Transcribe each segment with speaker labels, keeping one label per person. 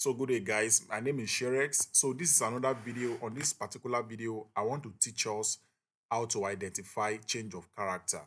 Speaker 1: So good day guys, my name is Sherex. So this is another video. On this particular video, I want to teach us how to identify change of character.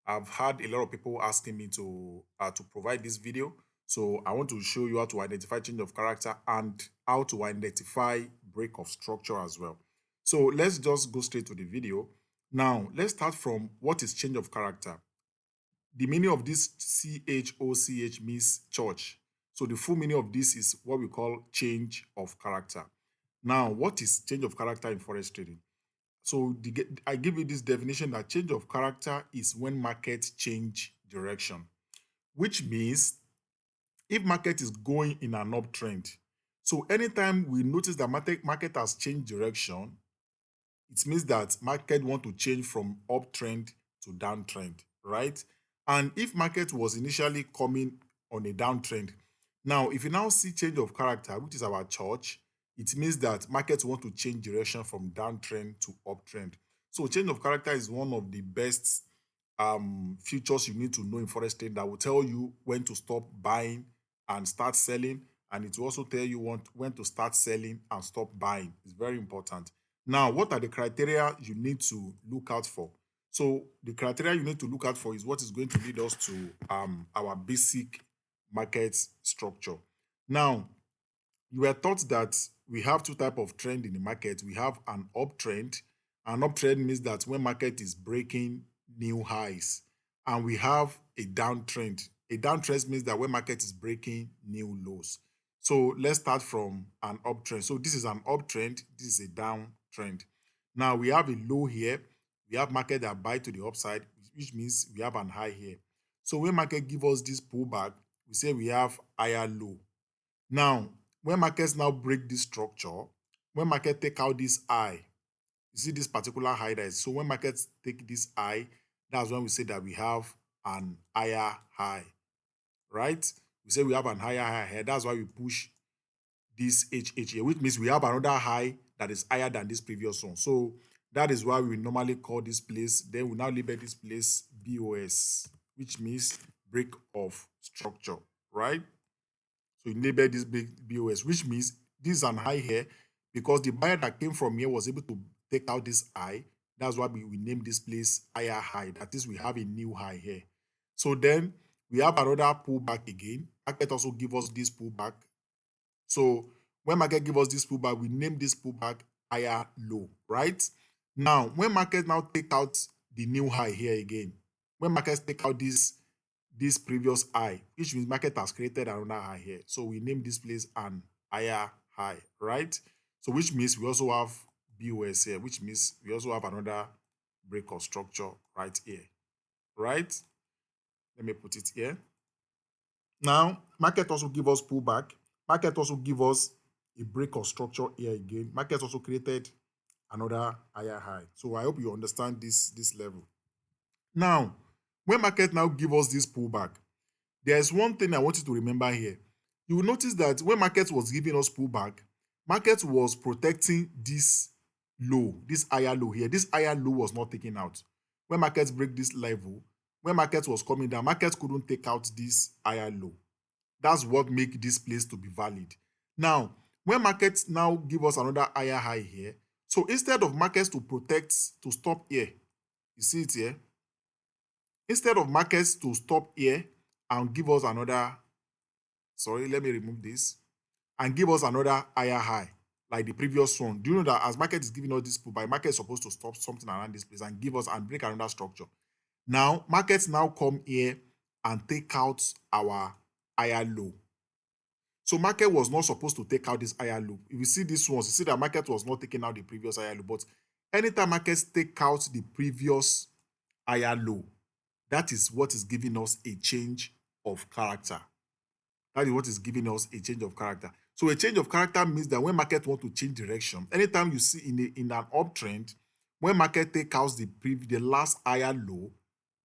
Speaker 1: I've had a lot of people asking me to provide this video. So I want to show you how to identify change of character and how to identify break of structure as well. So let's just go straight to the video. Now, let's start from what is change of character. The meaning of this CHOCH means church. So the full meaning of this is what we call change of character. Now, what is change of character in forex trading? So I give you this definition that change of character is when markets change direction, which means if market is going in an uptrend, so anytime we notice that market has changed direction, it means that market want to change from uptrend to downtrend, right? And if market was initially coming on a downtrend, now if you now see change of character, which is our church, it means that markets want to change direction from downtrend to uptrend. So change of character is one of the best features you need to know in forex trading that will tell you when to stop buying and start selling, and it will also tell you when to start selling and stop buying. It's very important. Now, what are the criteria you need to look out for? So the criteria you need to look out for is what is going to lead us to our basic market structure. Now, you were taught that we have two types of trend in the market. We have an uptrend. An uptrend means that when market is breaking new highs, and we have a downtrend. A downtrend means that when market is breaking new lows. So let's start from an uptrend. So this is an uptrend. This is a downtrend. Now we have a low here. We have market that buy to the upside, which means we have an high here. So when market give us this pullback, we say we have higher low. Now, when markets now break this structure, when market take out this high, you see this particular high there. So when markets take this high, that's when we say that we have an higher high, right? We say we have an higher high here. That's why we push this HH here, which means we have another high that is higher than this previous one. So that is why we normally call this place, then we now label this place BOS, which means break of structure, right? So you label this big BOS, which means this is an high here because the buyer that came from here was able to take out this high. That's why we name this place higher high. That is, we have a new high here. So then we have another pullback again. Market also give us this pullback. So when market give us this pullback, we name this pullback higher low, right? Now, when market now take out the new high here again, when markets take out this previous high, which means market has created another high here. So we name this place an higher high, right? So which means we also have BOS here, which means we also have another break of structure right here, right? Let me put it here. Now, market also give us pullback. Market also give us a break of structure here again. Market also created another higher high. So I hope you understand this level. Now, when market now give us this pullback, there's one thing I want you to remember here. You will notice that when market was giving us pullback, market was protecting this low, this higher low here. This higher low was not taken out. When markets break this level, when market was coming down, market couldn't take out this higher low. That's what make this place to be valid. Now, when markets now give us another higher high here, so instead of markets to protect, to stop here, you see it here? Instead of markets to stop here and give us another, sorry, let me remove this, and give us another higher high, like the previous one. Do you know that as market is giving us this pullback, market is supposed to stop something around this place and give us and break another structure. Now, markets now come here and take out our higher low. So market was not supposed to take out this higher low. If you see this one, you see that market was not taking out the previous higher low. But anytime markets take out the previous higher low, that is what is giving us a change of character. That is what is giving us a change of character. So a change of character means that when market want to change direction, anytime you see in an uptrend, when market take out the last higher low,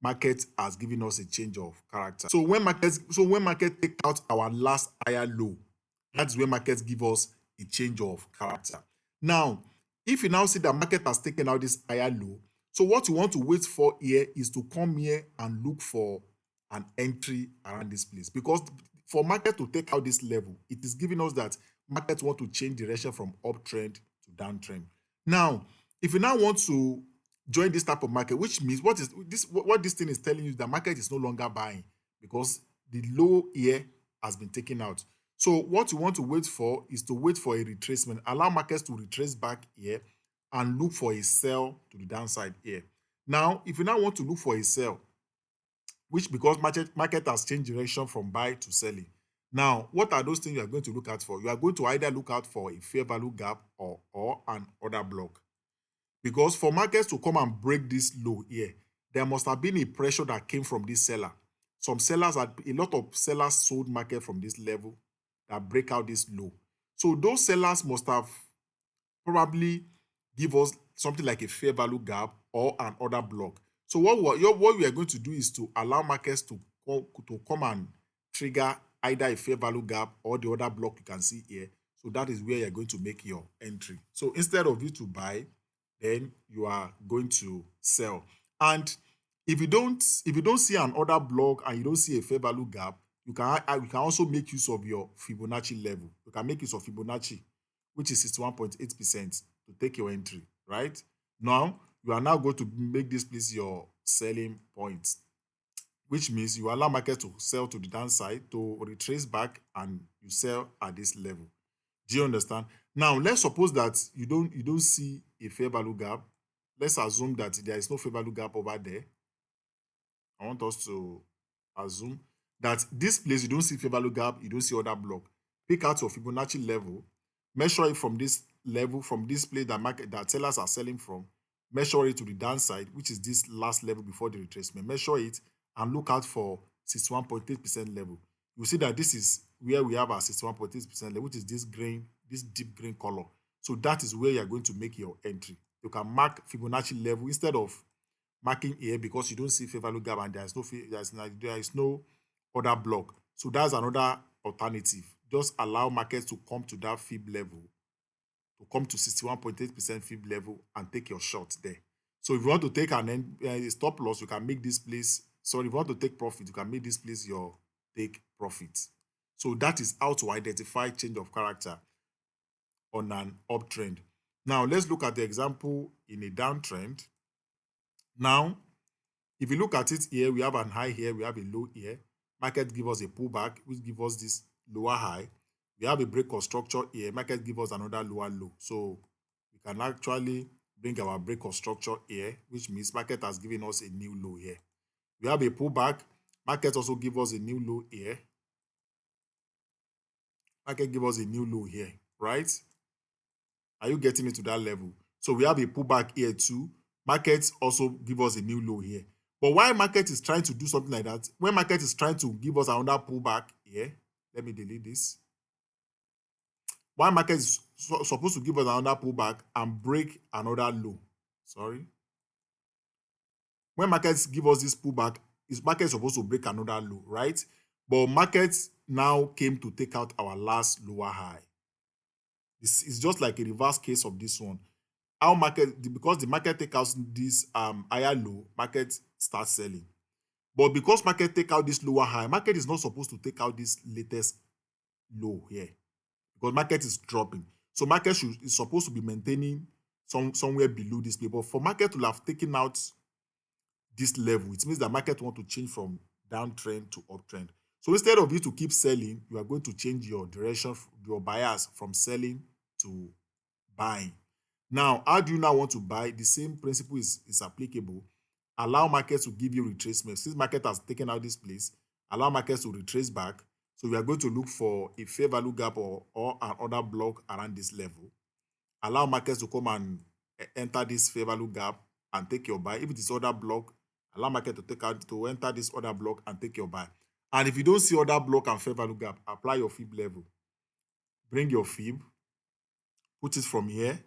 Speaker 1: market has given us a change of character. So when market take out our last higher low, that's when market give us a change of character. Now, if you now see that market has taken out this higher low, so what you want to wait for here is to come here and look for an entry around this place, because for market to take out this level, it is giving us that market want to change direction from uptrend to downtrend. Now, if you now want to join this type of market, which means what this thing is telling you is that market is no longer buying because the low here has been taken out. So what you want to wait for is to wait for a retracement, allow markets to retrace back here and look for a sell to the downside here. Now, if you now want to look for a sell, which because market has changed direction from buy to selling. Now, what are those things you are going to look out for? You are going to either look out for a fair value gap or an order block. Because for markets to come and break this low here, there must have been a pressure that came from this seller. A lot of sellers sold market from this level that break out this low. So those sellers must have probably give us something like a fair value gap or an order block. So what we are going to do is to allow markets to come and trigger either a fair value gap or the order block you can see here. So that is where you're going to make your entry. So instead of you to buy, then you are going to sell. And if you don't see an order block and you don't see a fair value gap, you can also make use of your Fibonacci level. You can make use of Fibonacci, which is 61.8% to take your entry, right? Now, you are now going to make this place your selling point, which means you allow market to sell to the downside, to retrace back, and you sell at this level. Do you understand? Now, let's suppose that you don't see a fair value gap. Let's assume that there is no fair value gap over there. I want us to assume that this place you don't see fair value gap, you don't see order block. Pick out your Fibonacci level, measure it from this level, from this place that sellers are selling from, measure it to the downside, which is this last level before the retracement. Measure it and look out for 61.8% level. You see that this is where we have our 61.8% level, which is this deep green color. So that is where you are going to make your entry. You can mark Fibonacci level instead of marking here because you don't see fair value gap and there is no order block. So that's another alternative. Just allow markets to come to that fib level, to come to 61.8% fib level and take your shot there. So if you want to take a stop loss, you can make this place. Sorry, if you want to take profit, you can make this place your take profit. So that is how to identify change of character on an uptrend. Now let's look at the example in a downtrend. Now, if you look at it here, we have an high here, we have a low here. Market give us a pullback, which give us this lower high. We have a break of structure here. Market give us another lower low. So we can actually bring our break of structure here, which means market has given us a new low here. We have a pullback. Market also give us a new low here. Market give us a new low here, right? Are you getting it to that level? So we have a pullback here too. Markets also give us a new low here. But why market is trying to do something like that, when market is trying to give us another pullback here, let me delete this. Why market is supposed to give us another pullback and break another low. Sorry. When markets give us this pullback, is market supposed to break another low, right? But market now came to take out our last lower high. This is just like a reverse case of this one. Our market, because the market take out this higher low, market starts selling. But because market take out this lower high, market is not supposed to take out this latest low here because market is dropping. So market is supposed to be maintaining somewhere below this level. But for market to have taken out this level, it means that market want to change from downtrend to uptrend. So instead of you to keep selling, you are going to change your direction, your bias from selling to buying. Now, how do you now want to buy? The same principle is applicable. Allow markets to give you retracement. Since market has taken out this place, allow markets to retrace back. So we are going to look for a fair value gap or an order block around this level. Allow markets to come and enter this fair value gap and take your buy. If it is order block, allow market to enter this order block and take your buy. And if you don't see order block and fair value gap, apply your fib level. Bring your fib, put it from here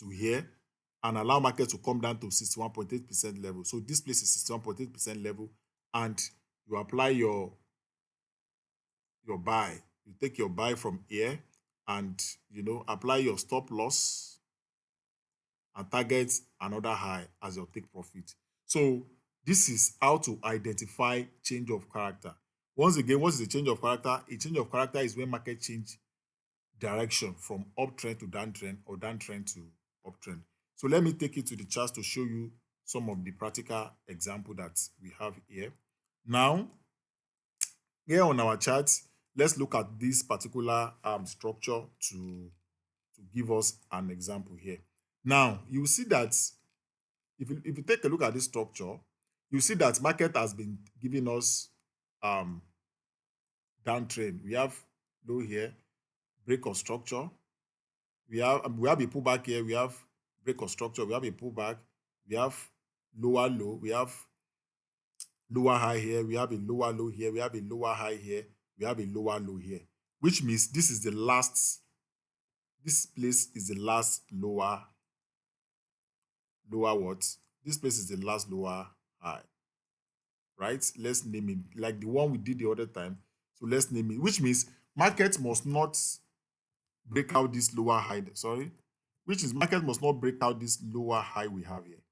Speaker 1: to here, and allow market to come down to 61.8% level. So this place is 61.8% level, and you apply your buy. You take your buy from here and apply your stop loss and target another high as your take profit. So this is how to identify change of character. Once again, what is a change of character? A change of character is when market change direction from uptrend to downtrend or downtrend to uptrend. So let me take you to the charts to show you some of the practical example that we have here. Now, here on our chart, let's look at this particular structure to give us an example here. Now, you see that if you take a look at this structure, you see that market has been giving us um, downtrend. We have low here, break of structure. We have a pullback here. We have break of structure. We have a pullback. We have lower low. We have lower high here. We have a lower low here. We have a lower high here. We have a lower low here, which means this is the last. This place is the last lower what? This place is the last lower high, right? Let's name it like the one we did the other time. So let's name it, which means market must not break out this lower high. Sorry, which is market must not break out this lower high we have here.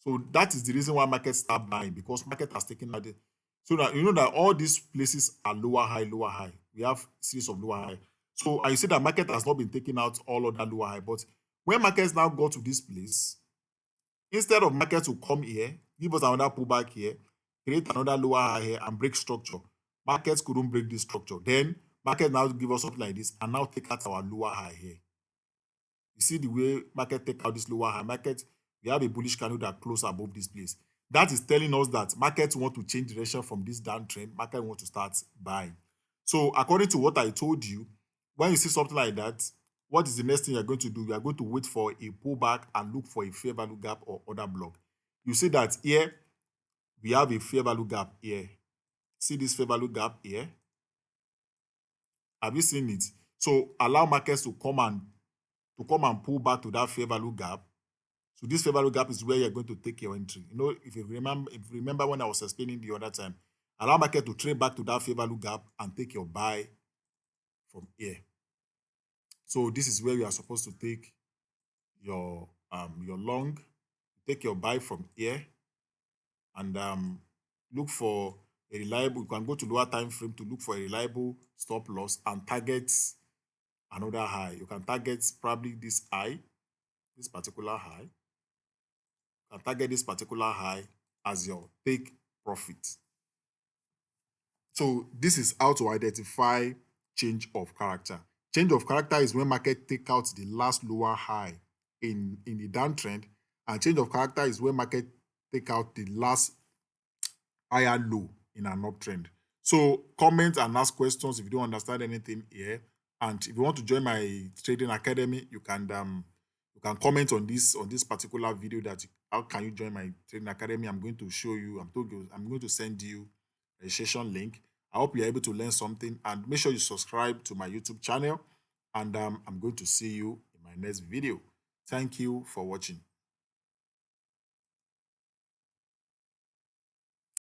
Speaker 1: So that is the reason why market start buying, because market has taken out the, so that you know that all these places are lower high, lower high. We have series of lower high. So I see that market has not been taking out all of that lower high, but when markets now go to this place, instead of market to come here, give us another pullback here, create another lower high here and break structure. Markets couldn't break this structure. Then market now give us something like this and now take out our lower high here. You see the way market take out this lower high. Market, we have a bullish candle that close above this place. That is telling us that markets want to change direction from this downtrend. Market want to start buying. So according to what I told you, when you see something like that, what is the next thing you're going to do? You are going to wait for a pullback and look for a fair value gap or other block. You see that here, we have a fair value gap here. See this fair value gap here? Have you seen it? So allow markets to come and pull back to that fair value gap. So this fair value gap is where you're going to take your entry. You know, if you remember when I was explaining the other time, allow market to trade back to that fair value gap and take your buy from here. So this is where you are supposed to take your long, take your buy from here, and look for a reliable. You can go to lower time frame to look for a reliable stop loss and target another high. You can target probably this high, this particular high. You can target this particular high as your take profit. So this is how to identify change of character. Change of character is when market take out the last lower high in the downtrend, and change of character is when market take out the last higher low in an uptrend. So comment and ask questions if you don't understand anything here. And if you want to join my trading academy, you can comment on this particular video that how can you join my trading academy. I'm going to show you. I'm going to send you a registration link. I hope you're able to learn something, and make sure you subscribe to my YouTube channel. And I'm going to see you in my next video. Thank you for watching.